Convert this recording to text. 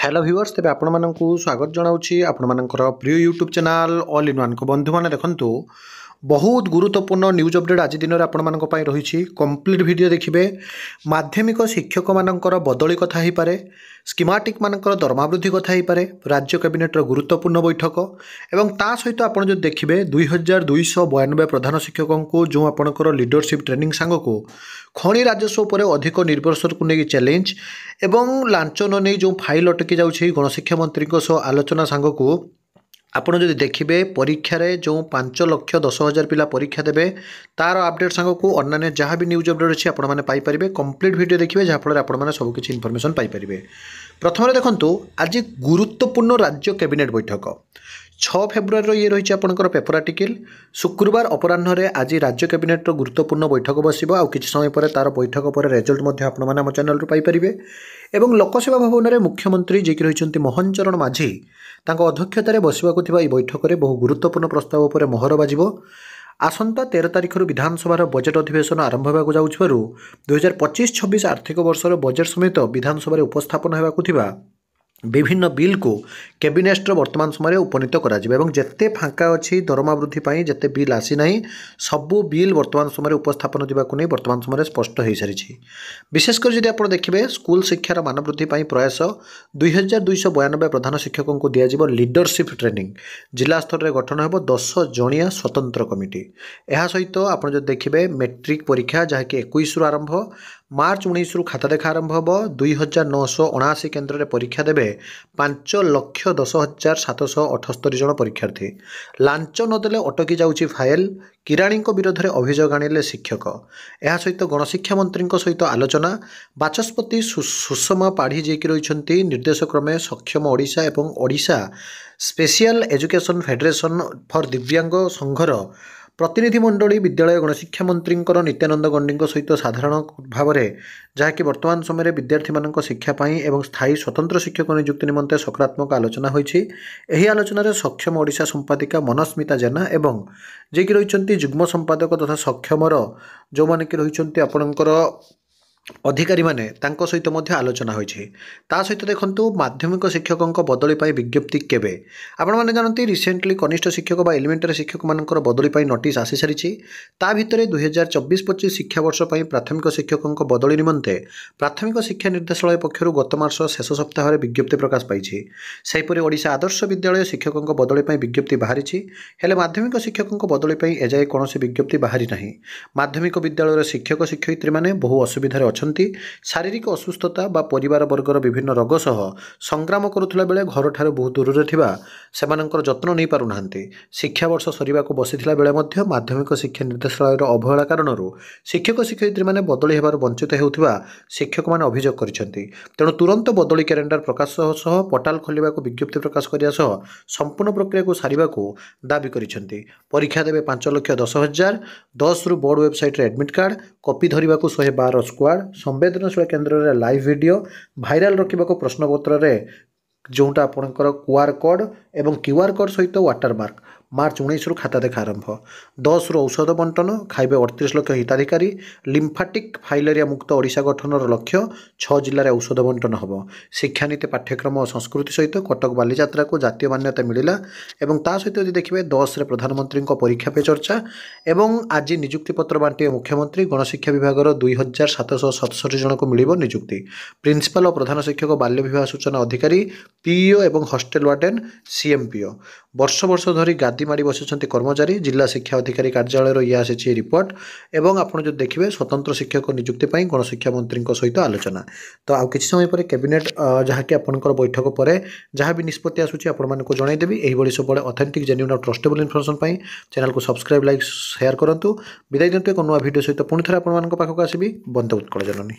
Hello viewers तेज आपण मानक स्वागत जनाऊँगी आपण मानकर प्रिय YouTube channel all in one को बंधु मैंने देखु बहुत गुरुत्वपूर्ण न्यूज अपडेट आज दिन में आपण मानक रही कंप्लीट वीडियो देखिए। माध्यमिक शिक्षक मानकर बदली कथा हो पारे, स्कीमाटिक मानकर दरमा वृद्धि कथा हो पारे, राज्य कैबिनेटर गुरुत्वपूर्ण बैठक एवं ता सहित आपण जो देखिए 2292 प्रधान शिक्षकों को जो आपणकर लीडरशिप ट्रेनिंग सांग को खनि राजस्व पर अधिक निर्भरशील को लेकिन चैलेंज एवं लांच न नहीं जो फाइल अटकी जाऊँगी गणशिक्षा मंत्री आलोचना सांग को आपण जदि देखिए परीक्षा रे जो 5,10,000 पिला परीक्षा देवे तार अपडेट सांग को अन्य जहाँ भी न्यूज अपडेट अच्छी आपण मैंने कंप्लीट वीडियो देखिए जहाँफल आपने सबकि इनफर्मेशन पाइपर। प्रथम देखु आज गुरुत्वपूर्ण राज्य कैबिनेट बैठक 6 फेब्रुआरी ये रही आपंकर पेपर आर्टिकल शुक्रवार अपराह आज राज्य कैबिनेट गुरुत्वपूर्ण बैठक बस आ कि समय पर तार बैठक पर रिजल्ट आम चैनल पाइपर। एवं लोकसेवा भवन में मुख्यमंत्री जी रही मोहन चरण माझी अध्यक्षतार बसवाक बैठक में बहु गुरुत्वपूर्ण प्रस्ताव पर मोहर बाजिब। आसंता 13 तारिख विधानसभा बजेट अधिवेशन आरंभ होगा जाउछिबारु 2025-26 आर्थिक वर्षर बजेट समेत विधानसभा उपस्थापन होगा विभिन्न बिल को कैबिनेट वर्तमान समय उपनीत कर जिते फांका अच्छी दरमा वृद्धि पर जिते बिल आसी ना सबू बिल वर्तमान समय उपस्थापन जावाक नहीं वर्तमान समय स्पष्ट हो सारी। विशेषकर जब आप देखिए स्कूल शिक्षार मान वृद्धि प्रयास 2292 प्रधान शिक्षकों को दिज्व लीडरशिप ट्रेनिंग जिला स्तर में गठन हो 10 जणिया स्वतंत्र कमिटी। यह सहित आप देखिए मैट्रिक परीक्षा जहाँकि 21 आरंभ मार्च 19 खाता देखा आरंभ हो 2979 केन्द्र में परीक्षा देवे 5,10,778 जन परीक्षार्थी। लांच नदेले अटकी जाउची फाइल किराणी विरोध में अभियोग आनिले शिक्षक। यह सहित गणशिक्षा मंत्री सहित आलोचना बाचस्पति सुषमा पाढ़ी जी रही निर्देश क्रमे सक्षम ओडिशा एवं Odisha special education federation for दिव्यांग संघर प्रतिनिधि मंडली विद्यालय गणशिक्षा मंत्री नित्यानंद गंडी सहित साधारण भाव में जहाँकि वर्तमान समय विद्यार्थी मान शिक्षापी और स्थायी स्वतंत्र शिक्षक नियुक्ति निमंते सकारात्मक आलोचना होती। आलोचन सक्षम ओडिशा संपादिका मनस्मिता जेना एवं जी रही जुग्म संपादक तथा सक्षमर जो मैंने कि रही आपणकर अधिकारी माने तांको सहित मध्य आलोचना होइछे। ता सहित देखंतु माध्यमिक शिक्षकों बदली पाई विज्ञप्ति केबे आपण माने जानती रिसेंटली कनिष्ठ शिक्षक बा एलिमेंटरी शिक्षक मानकर बदली पाई नोटिस आसी सारिछि। ता भितरे 2024-25 शिक्षा वर्ष पाई प्राथमिक शिक्षकों बदली निमंते प्राथमिक शिक्षा निर्देशालय पक्षरु गत मास शेष सप्ताह में विज्ञप्ति प्रकाश पाइछि। सेहिपरि ओडिशा आदर्श विद्यालय शिक्षकों बदली पाई विज्ञप्ति बाहरिछि हेले माध्यमिक शिक्षकों बदली पाई एजाए कौनसी विज्ञप्ति बाहरी नाही। माध्यमिक विद्यालय शिक्षक शिक्षयित्री माने बहु असुविधार शारीरिक असुस्थता बा परिवार वर्गर विभिन्न रोग सह संग्राम करुला बेले घर ठार बहुत दूर से जत्न नहीं पारु नाहंती। शिक्षा वर्ष सरीबा को बसीथिला बेले मध्य माध्यमिक शिक्षा निर्देशालय अवहेला कारण शिक्षक शिक्षयित्री माने बदली हेबार वंचित हेउथिबा शिक्षक माने अभियोग करिसेंती। तेणु तुरंत बदली कैलेंडर प्रकाश सह पोर्टाल खोलिबा को विज्ञप्ति प्रकाश करिया सह संपूर्ण प्रक्रिया को सारिबा को दाबी करिसेंती। परीक्षा देबे 5,10,000 10 रु बोर्ड वेबसाइट रे एडमिट कार्ड कॉपी धरिबा को 112 स्क्वाड संवेदनशील केन्द्र में लाइव वीडियो भाइराल रखा प्रश्नपत्र में जोटा आपणकर QR कोड एवं QR कोड सहित वाटरमार्क मार्च 19 खाता देखा आरंभ 10 रु औषध बंटन खाइबे 38 लाख हिताधिकारी लिम्फाटिक फाइलेरिया मुक्त ओडिशा गठनर लक्ष्य 6 जिले में औषध बंटन हम शिक्षानीति पाठ्यक्रम और संस्कृति सहित कटक बालीजात्रा को जातीय मान्यता मिला एवं ता सहित यदि देखिए 10 रे प्रधानमंत्री परीक्षा पे चर्चा एवं आज नियुक्ति पत्र बांटे मुख्यमंत्री गणशिक्षा विभाग 2,767 जन को मिल नियुक्ति प्रिंसिपाल और प्रधान शिक्षक बाल्य विवाह सूचना अधिकारी PEO एवं हॉस्टेल वार्डेन CMPO वर्ष वर्ष धरी गादी माड़ी बसुंट कर्मचारी जिला शिक्षा अधिकारी कार्यालय ये आसी रिपोर्ट एवं आपड़ जो देखिए स्वतंत्र शिक्षक नियुक्ति गणशिक्षा मंत्री सहित आलोचना। तो आउ किसी समय पर कैबिनेट जहाँकि आपंकर बैठक पर जहाँ भी निष्पत्ति आसूँ आपको जनईदेवी यही सब ऑथेंटिक जेन्युइन और ट्रस्टेबल इनफॉरमेशन चैनल को सब्सक्राइब लाइक शेयर करूँ। विदाय दिंतु एक नुआ वीडियो सहित पुणी थे आपको आसबि। बंदे उत्कल जननी।